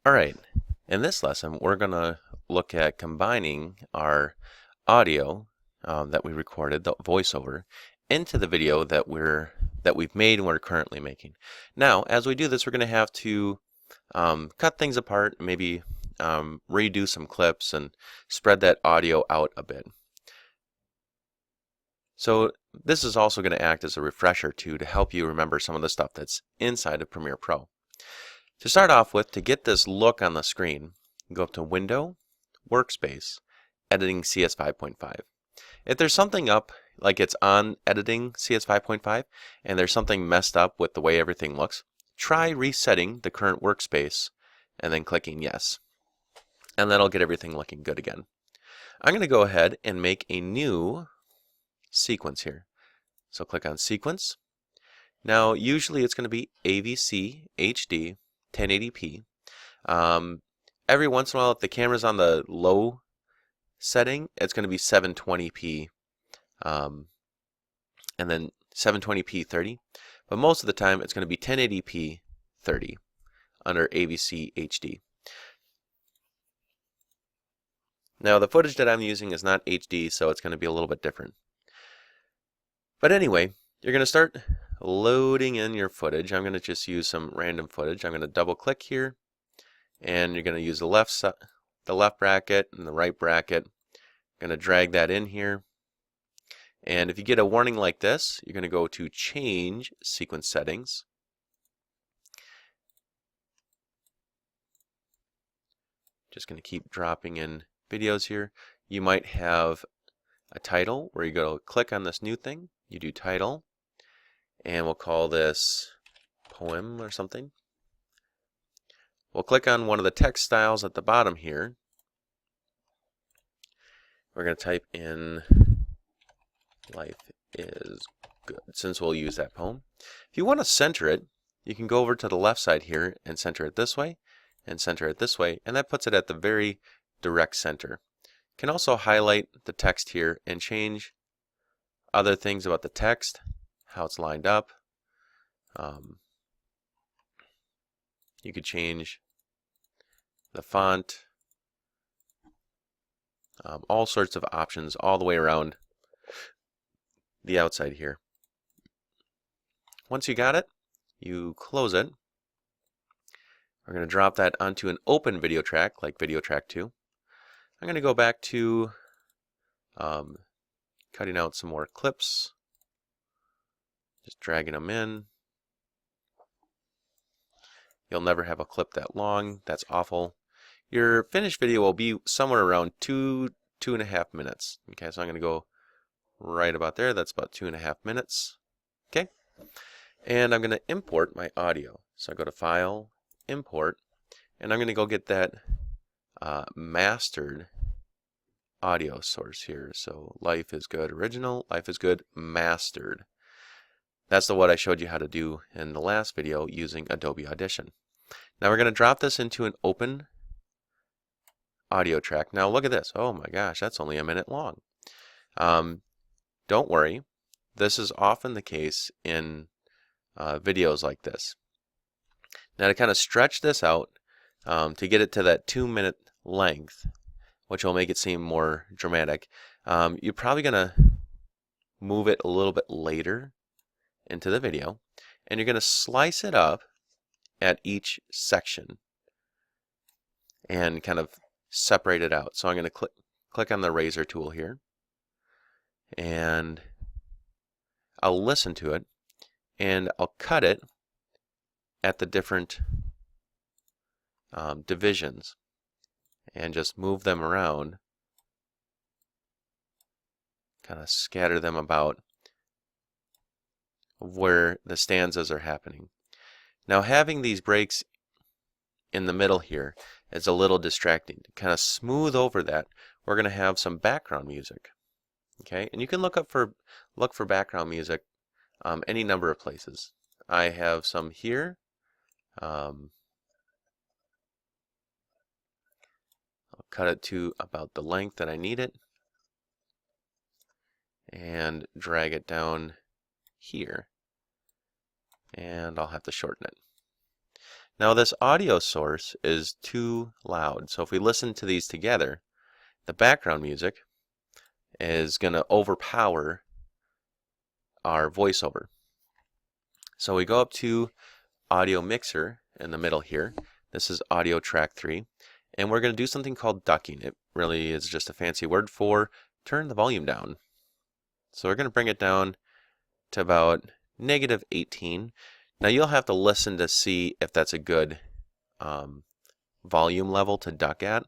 Alright, in this lesson we're going to look at combining our audio that we recorded, the voiceover, into the video that we've made and we're currently making. Now, as we do this, we're going to have to cut things apart, maybe redo some clips and spread that audio out a bit. So this is also going to act as a refresher too, to help you remember some of the stuff that's inside of Premiere Pro. To start off with, to get this look on the screen, go up to Window, Workspace, Editing CS 5.5. If there's something up, like it's on Editing CS 5.5, and there's something messed up with the way everything looks, try resetting the current workspace and then clicking Yes. And that'll get everything looking good again. I'm going to go ahead and make a new sequence here. So click on Sequence. Now, usually it's going to be AVC HD 1080p. Every once in a while, if the camera's on the low setting, it's going to be 720p, and then 720p 30. But most of the time, it's going to be 1080p 30 under AVC HD. Now, the footage that I'm using is not HD, so it's going to be a little bit different. But anyway, you're going to start loading in your footage. I'm going to just use some random footage. I'm going to double click here, and you're going to use the left bracket and the right bracket. I'm going to drag that in here, and if you get a warning like this, you're going to go to Change Sequence Settings. Just going to keep dropping in videos here. You might have a title where you go click on this new thing, you do title, and we'll call this poem or something. We'll click on one of the text styles at the bottom here. We're going to type in life is good, since we'll use that poem. If you want to center it, you can go over to the left side here and center it this way and center it this way, and that puts it at the very direct center. You can also highlight the text here and change other things about the text, how it's lined up. You could change the font, all sorts of options all the way around the outside here. Once you got it, you close it. We're going to drop that onto an open video track like Video Track 2. I'm going to go back to cutting out some more clips, just dragging them in. You'll never have a clip that long. That's awful. Your finished video will be somewhere around 2.5 minutes. Okay, so I'm going to go right about there. That's about 2.5 minutes. Okay, and I'm going to import my audio. So I go to File, Import, and I'm going to go get that mastered audio source here. So Life is Good Original, Life is Good Mastered. That's what I showed you how to do in the last video using Adobe Audition. Now we're going to drop this into an open audio track. Now look at this. Oh my gosh, that's only a minute long. Don't worry. This is often the case in videos like this. Now to kind of stretch this out, to get it to that 2-minute length, which will make it seem more dramatic, you're probably going to move it a little bit later into the video, and you're going to slice it up at each section and kind of separate it out. So I'm going to click on the razor tool here, and I'll listen to it, and I'll cut it at the different divisions and just move them around, kind of scatter them about where the stanzas are happening. Now having these breaks in the middle here is a little distracting. To kind of smooth over that, we're going to have some background music. Okay, and you can look for background music any number of places. I have some here. I'll cut it to about the length that I need it and drag it down here, and I'll have to shorten it. Now this audio source is too loud, so if we listen to these together, the background music is going to overpower our voiceover. So we go up to Audio Mixer in the middle here. This is Audio Track 3, and we're going to do something called ducking. It really is just a fancy word for turn the volume down. So we're going to bring it down to about -18. Now you'll have to listen to see if that's a good volume level to duck at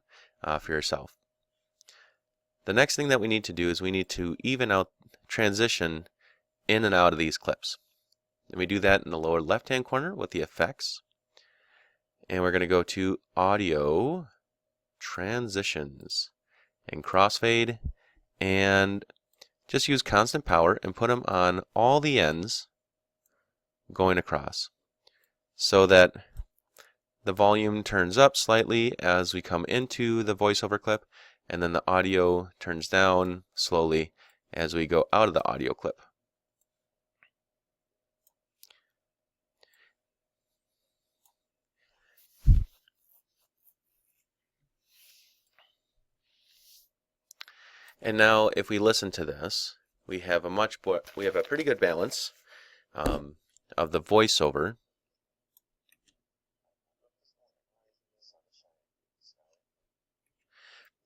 for yourself. The next thing that we need to do is we need to even out transition in and out of these clips. And we do that in the lower left-hand corner with the effects. And we're going to go to Audio Transitions and Crossfade, and just use constant power and put them on all the ends going across so that the volume turns up slightly as we come into the voiceover clip, and then the audio turns down slowly as we go out of the audio clip. And now if we listen to this, we have a pretty good balance of the voiceover.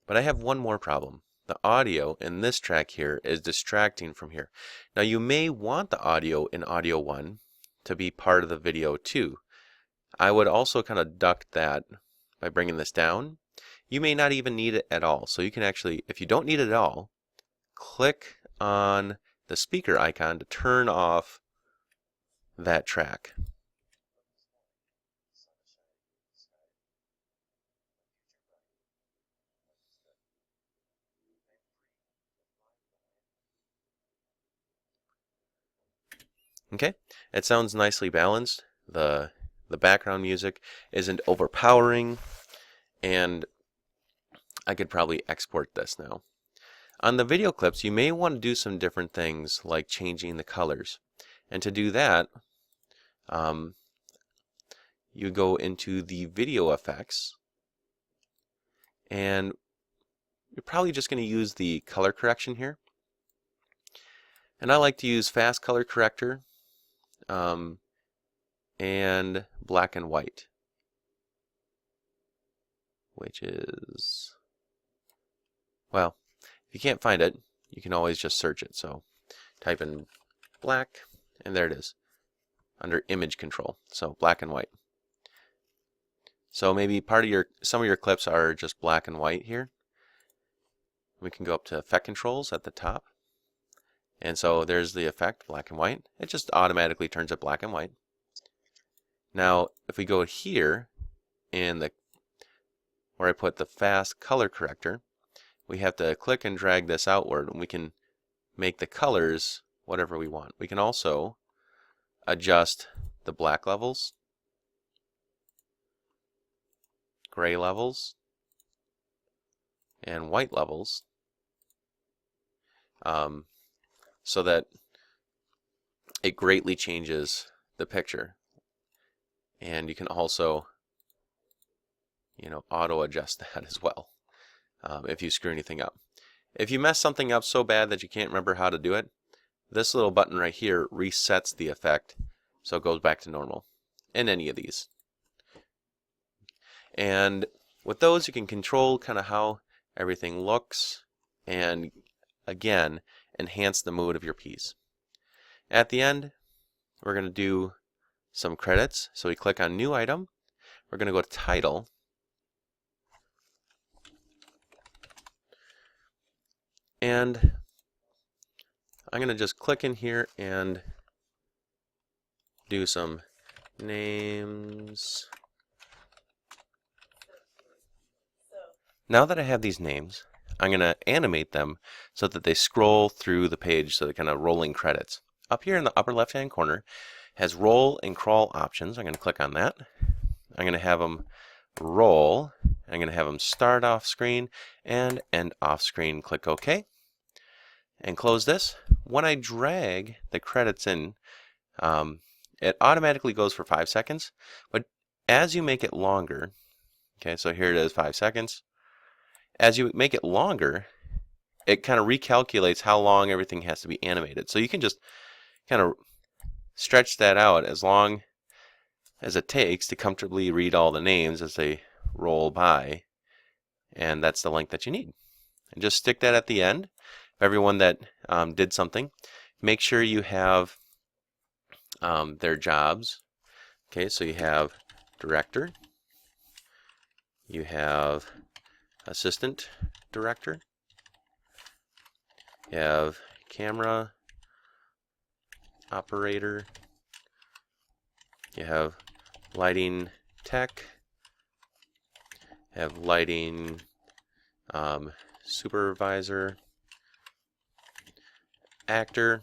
But I have one more problem. The audio in this track here is distracting from here. Now you may want the audio in Audio 1 to be part of the video too. I would also kind of duck that by bringing this down. You may not even need it at all. So you can actually, if you don't need it at all, click on the speaker icon to turn off that track. Okay, it sounds nicely balanced. The background music isn't overpowering, and I could probably export this now. On the video clips, you may want to do some different things like changing the colors. And to do that, you go into the video effects, and you're probably just going to use the color correction here. And I like to use fast color corrector and black and white, which is, well, if you can't find it, you can always just search it. So type in black, and there it is under image control. So black and white. So maybe some of your clips are just black and white here. We can go up to effect controls at the top. And so there's the effect, black and white. It just automatically turns it black and white. Now, if we go here in where I put the fast color corrector, we have to click and drag this outward, and we can make the colors whatever we want. We can also adjust the black levels, gray levels, and white levels, so that it greatly changes the picture. And you can also, auto adjust that as well if you screw anything up. If you mess something up so bad that you can't remember how to do it, this little button right here resets the effect so it goes back to normal in any of these. And with those, you can control kind of how everything looks and, again, enhance the mood of your piece. At the end, we're going to do some credits. So we click on New Item. We're going to go to Title. And I'm going to just click in here and do some names. Now that I have these names, I'm going to animate them so that they scroll through the page, so they're kind of rolling credits. Up here in the upper left-hand corner has roll and crawl options. I'm going to click on that. I'm going to have them roll. I'm going to have them start off screen and end off screen. Click OK. And close this. When I drag the credits in, it automatically goes for 5 seconds. But as you make it longer, okay, so here it is, 5 seconds. As you make it longer, it kind of recalculates how long everything has to be animated. So you can just kind of stretch that out as long as it takes to comfortably read all the names as they roll by, and that's the length that you need. And just stick that at the end of everyone that did something. Make sure you have their jobs. Okay, so you have director, you have assistant director, you have camera operator, you have lighting tech, you have lighting supervisor, actor,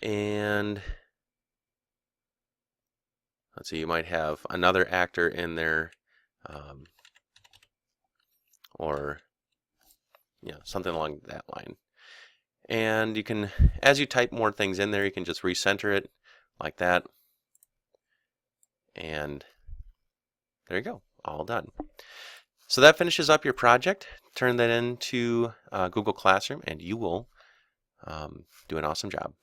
and let's see, you might have another actor in there, or something along that line. And you can, as you type more things in there, you can just recenter it like that, and there you go, all done. So that finishes up your project. Turn that into Google Classroom, and you will do an awesome job.